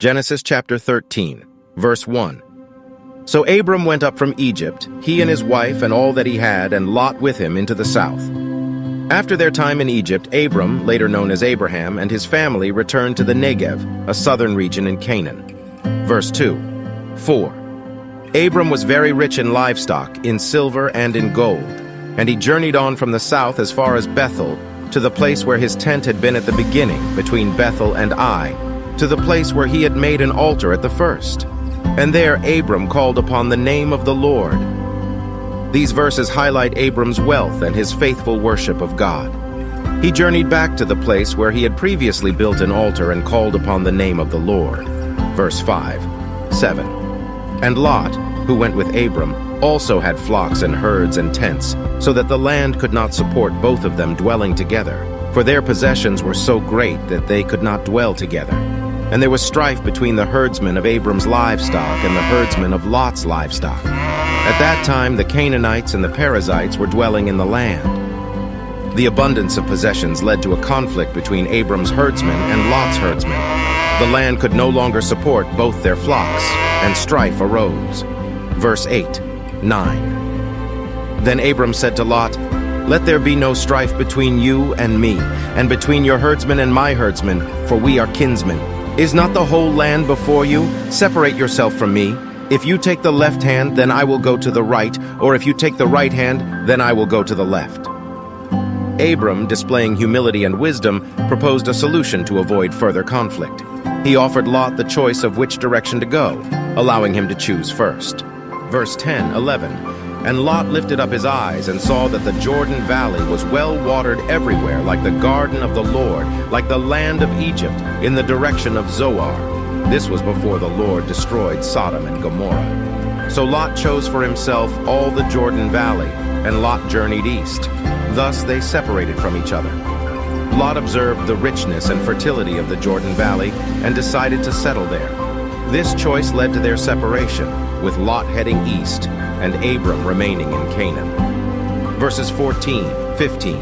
Genesis chapter 13, verse 1. So Abram went up from Egypt, he and his wife and all that he had, and Lot with him into the south. After their time in Egypt, Abram, later known as Abraham, and his family returned to the Negev, a southern region in Canaan. Verse 2. 4. Abram was very rich in livestock, in silver and in gold, and he journeyed on from the south as far as Bethel, to the place where his tent had been at the beginning, between Bethel and Ai, to the place where he had made an altar at the first. And there Abram called upon the name of the Lord. These verses highlight Abram's wealth and his faithful worship of God. He journeyed back to the place where he had previously built an altar and called upon the name of the Lord. Verse 5, 7. And Lot, who went with Abram, also had flocks and herds and tents, so that the land could not support both of them dwelling together, for their possessions were so great that they could not dwell together. And there was strife between the herdsmen of Abram's livestock and the herdsmen of Lot's livestock. At that time the Canaanites and the Perizzites were dwelling in the land. The abundance of possessions led to a conflict between Abram's herdsmen and Lot's herdsmen. The land could no longer support both their flocks, and strife arose. Verse 8, 9. Then Abram said to Lot, "Let there be no strife between you and me, and between your herdsmen and my herdsmen, for we are kinsmen. Is not the whole land before you? Separate yourself from me. If you take the left hand, then I will go to the right, or if you take the right hand, then I will go to the left." Abram, displaying humility and wisdom, proposed a solution to avoid further conflict. He offered Lot the choice of which direction to go, allowing him to choose first. Verse 10, 11. And Lot lifted up his eyes and saw that the Jordan Valley was well watered everywhere, like the garden of the Lord, like the land of Egypt, in the direction of Zoar. This was before the Lord destroyed Sodom and Gomorrah. So Lot chose for himself all the Jordan Valley, and Lot journeyed east. Thus they separated from each other. Lot observed the richness and fertility of the Jordan Valley and decided to settle there. This choice led to their separation, with Lot heading east and Abram remaining in Canaan. Verses 14, 15.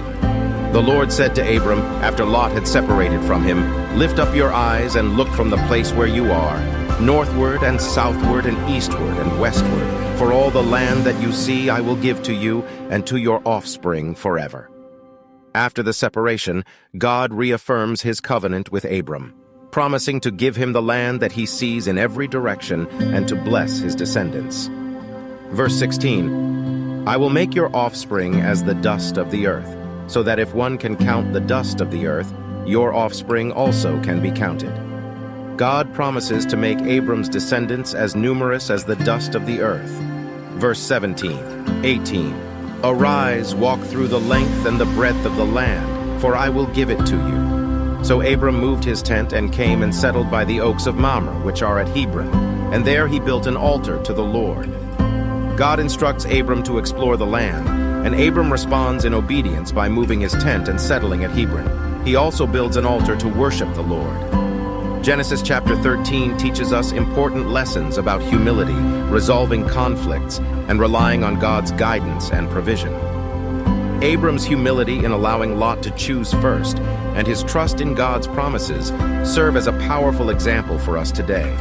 The Lord said to Abram, after Lot had separated from him, "Lift up your eyes and look from the place where you are, northward and southward and eastward and westward, for all the land that you see I will give to you and to your offspring forever." After the separation, God reaffirms his covenant with Abram, promising to give him the land that he sees in every direction and to bless his descendants. Verse 16, "I will make your offspring as the dust of the earth, so that if one can count the dust of the earth, your offspring also can be counted." God promises to make Abram's descendants as numerous as the dust of the earth. Verse 17, 18, "Arise, walk through the length and the breadth of the land, for I will give it to you." So Abram moved his tent and came and settled by the oaks of Mamre, which are at Hebron, and there he built an altar to the Lord. God instructs Abram to explore the land, and Abram responds in obedience by moving his tent and settling at Hebron. He also builds an altar to worship the Lord. Genesis chapter 13 teaches us important lessons about humility, resolving conflicts, and relying on God's guidance and provision. Abram's humility in allowing Lot to choose first, and his trust in God's promises serve as a powerful example for us today.